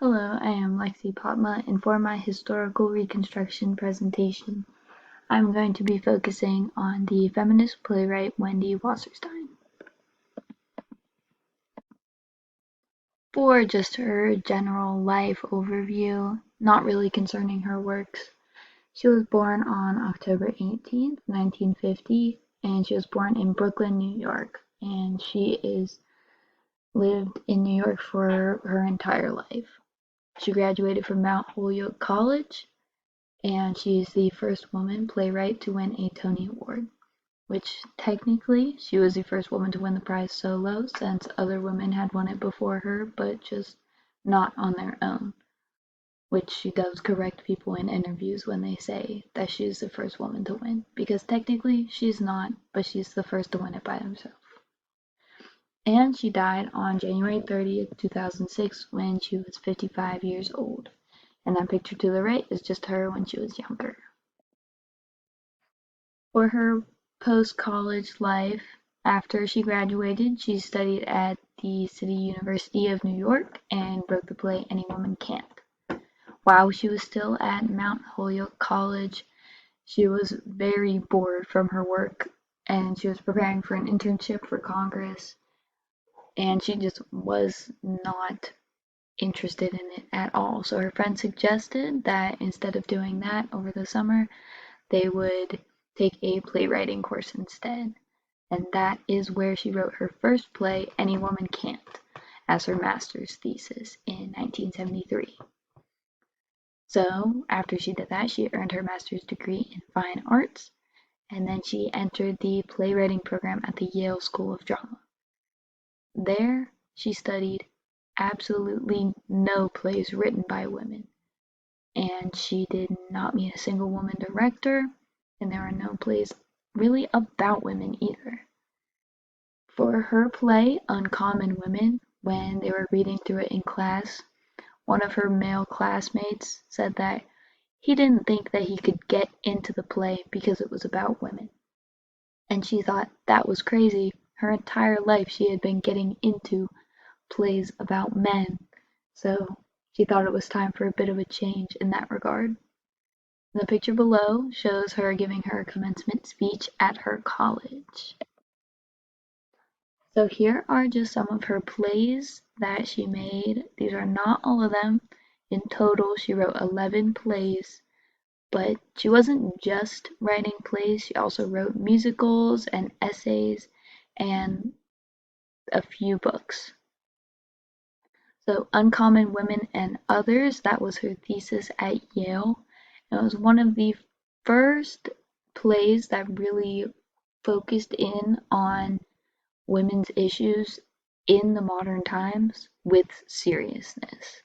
Hello, I am Lexi Potma, and for my historical reconstruction presentation, I'm going to be focusing on the feminist playwright Wendy Wasserstein. For just her general life overview, not really concerning her works, she was born on October 18th, 1950, and she was born in Brooklyn, New York, and she is lived in New York for her entire life. She graduated from Mount Holyoke College, and she is the first woman playwright to win a Tony Award, which technically she was the first woman to win the prize solo since other women had won it before her, but just not on their own, which she does correct people in interviews when they say that she's the first woman to win, because technically she's not, but she's the first to win it by herself. And she died on January 30th, 2006 when she was 55 years old. And that picture to the right is just her when she was younger. For her post-college life, after she graduated, she studied at the City University of New York and wrote the play Any Woman Can't. While she was still at Mount Holyoke College, she was very bored from her work and she was preparing for an internship for Congress, and she just was not interested in it at all. So her friend suggested that instead of doing that over the summer, they would take a playwriting course instead. And that is where she wrote her first play, Any Woman Can't, as her master's thesis in 1973. So after she did that, she earned her master's degree in fine arts, and then she entered the playwriting program at the Yale School of Drama. There, she studied absolutely no plays written by women, and she did not meet a single woman director, and there are no plays really about women either. For her play, Uncommon Women, when they were reading through it in class, one of her male classmates said that he didn't think that he could get into the play because it was about women. And she thought that was crazy. Her entire life she had been getting into plays about men, so she thought it was time for a bit of a change in that regard. The picture below shows her giving her commencement speech at her college. So here are just some of her plays that she made. These are not all of them. In total, she wrote 11 plays, but she wasn't just writing plays, she also wrote musicals and essays and a few books. So Uncommon Women and Others, that was her thesis at Yale. It was one of the first plays that really focused in on women's issues in the modern times with seriousness.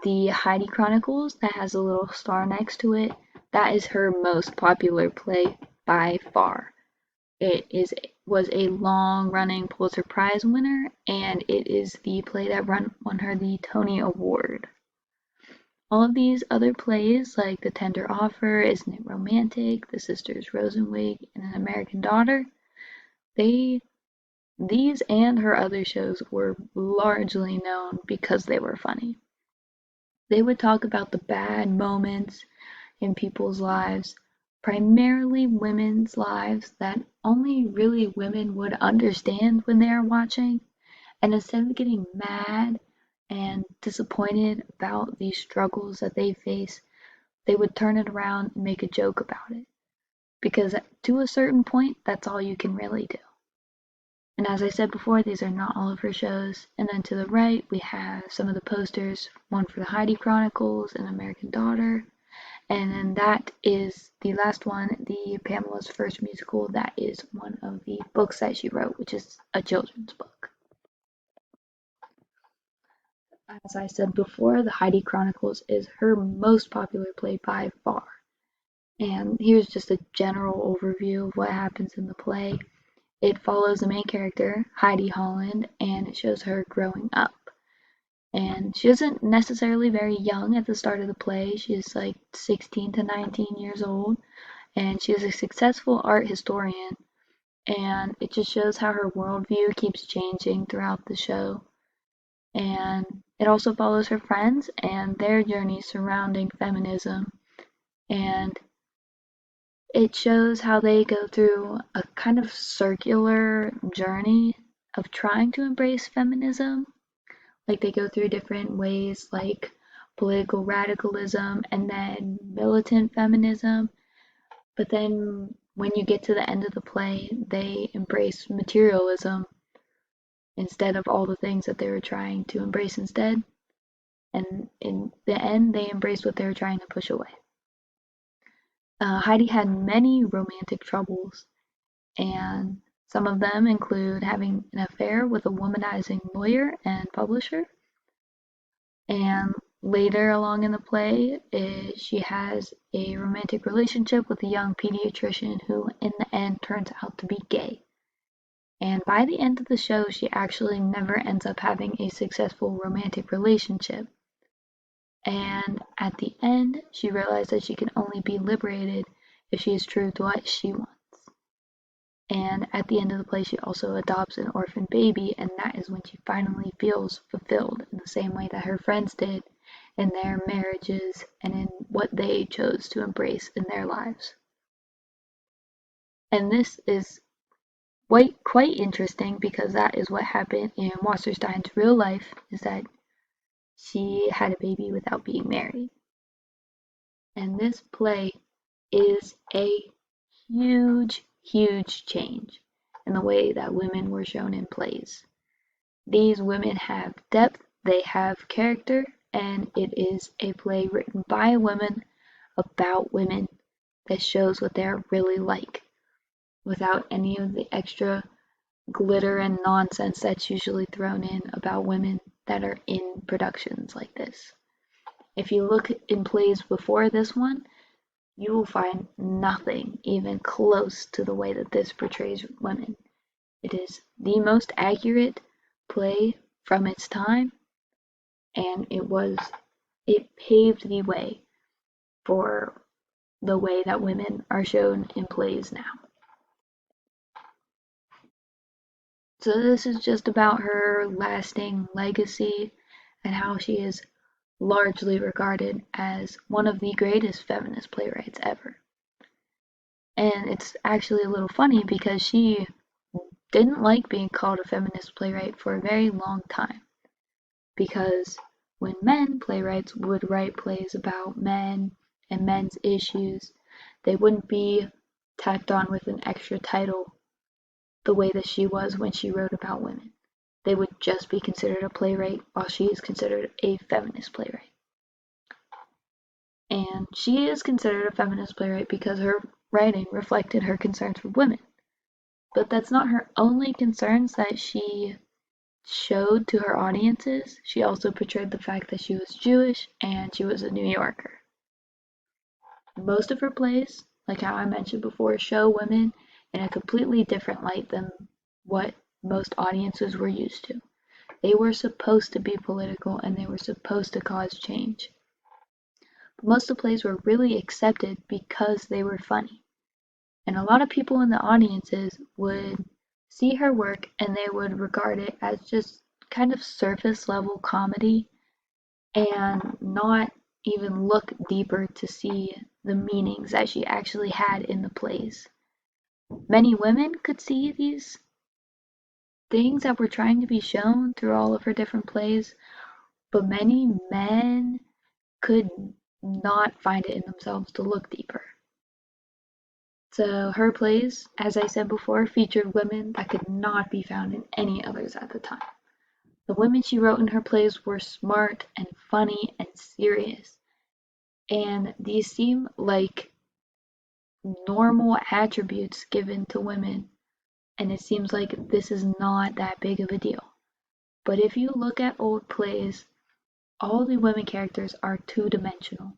The Heidi Chronicles, that has a little star next to it, that is her most popular play by far. Was a long-running Pulitzer Prize winner, and it is the play that won her the Tony Award. All of these other plays, like The Tender Offer, Isn't It Romantic, The Sisters Rosenwig, and An American Daughter, these and her other shows were largely known because they were funny. They would talk about the bad moments in people's lives, primarily women's lives that only really women would understand when they are watching, and instead of getting mad and disappointed about these struggles that they face, they would turn it around and make a joke about it. Because to a certain point, that's all you can really do. And as I said before, these are not all of her shows. And then to the right, we have some of the posters, one for the Heidi Chronicles and American Daughter. And then that is the last one, the Pamela's First Musical. That is one of the books that she wrote, which is a children's book. As I said before, the Heidi Chronicles is her most popular play by far. And here's just a general overview of what happens in the play. It follows the main character, Heidi Holland, and it shows her growing up. And she isn't necessarily very young at the start of the play. She's like 16 to 19 years old, and she is a successful art historian. And it just shows how her worldview keeps changing throughout the show. And it also follows her friends and their journey surrounding feminism. And it shows how they go through a kind of circular journey of trying to embrace feminism. Like they go through different ways, like political radicalism and then militant feminism. But then when you get to the end of the play, they embrace materialism instead of all the things that they were trying to embrace instead. And in the end, they embraced what they were trying to push away. Heidi had many romantic troubles, and some of them include having an affair with a womanizing lawyer and publisher. And later along in the play, she has a romantic relationship with a young pediatrician who, in the end, turns out to be gay. And by the end of the show, she actually never ends up having a successful romantic relationship. And at the end, she realized that she can only be liberated if she is true to what she wants. And at the end of the play, she also adopts an orphan baby, and that is when she finally feels fulfilled in the same way that her friends did in their marriages and in what they chose to embrace in their lives. And this is quite interesting because that is what happened in Wasserstein's real life, is that she had a baby without being married. And this play is a huge change in the way that women were shown in plays. These women have depth, they have character, and it is a play written by women about women that shows what they're really like without any of the extra glitter and nonsense that's usually thrown in about women that are in productions like this. If you look in plays before this one, you will find nothing even close to the way that this portrays women. It is the most accurate play from its time, and it paved the way for the way that women are shown in plays now. So this is just about her lasting legacy and how she is largely regarded as one of the greatest feminist playwrights ever. And it's actually a little funny because she didn't like being called a feminist playwright for a very long time. Because when men playwrights would write plays about men and men's issues, they wouldn't be tacked on with an extra title the way that she was when she wrote about women. They would just be considered a playwright while she is considered a feminist playwright. And she is considered a feminist playwright because her writing reflected her concerns for women. But that's not her only concerns that she showed to her audiences. She also portrayed the fact that she was Jewish and she was a New Yorker. Most of her plays, like how I mentioned before, show women in a completely different light than what most audiences were used to. They were supposed to be political and they were supposed to cause change. But most of the plays were really accepted because they were funny. And a lot of people in the audiences would see her work and they would regard it as just kind of surface level comedy and not even look deeper to see the meanings that she actually had in the plays. Many women could see these things that were trying to be shown through all of her different plays, but many men could not find it in themselves to look deeper. So her plays, as I said before, featured women that could not be found in any others at the time. The women she wrote in her plays were smart and funny and serious, and these seem like normal attributes given to women, and it seems like this is not that big of a deal. But if you look at old plays, all the women characters are two-dimensional.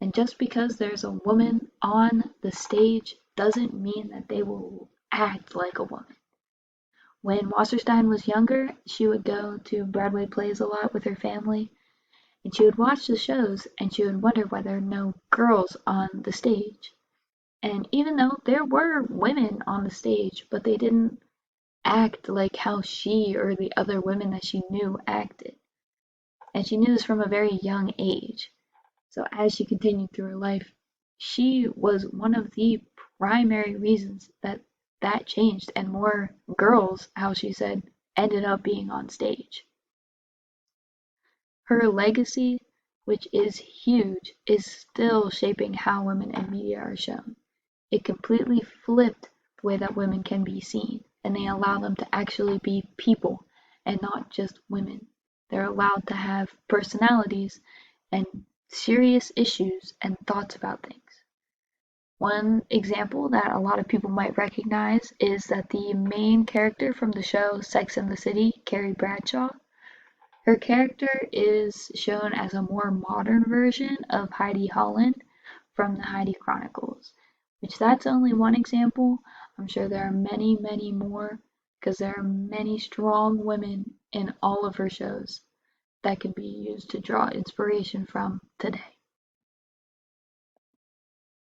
And just because there's a woman on the stage doesn't mean that they will act like a woman. When Wasserstein was younger, she would go to Broadway plays a lot with her family, and she would watch the shows and she would wonder why there are no girls on the stage. And even though there were women on the stage, but they didn't act like how she or the other women that she knew acted. And she knew this from a very young age. So as she continued through her life, she was one of the primary reasons that that changed and more girls, how she said, ended up being on stage. Her legacy, which is huge, is still shaping how women in media are shown. It completely flipped the way that women can be seen, and they allow them to actually be people and not just women. They're allowed to have personalities and serious issues and thoughts about things. One example that a lot of people might recognize is that the main character from the show Sex and the City, Carrie Bradshaw, her character is shown as a more modern version of Heidi Holland from the Heidi Chronicles, which that's only one example. I'm sure there are many, many more because there are many strong women in all of her shows that can be used to draw inspiration from today.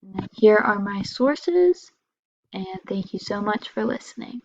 And here are my sources, and thank you so much for listening.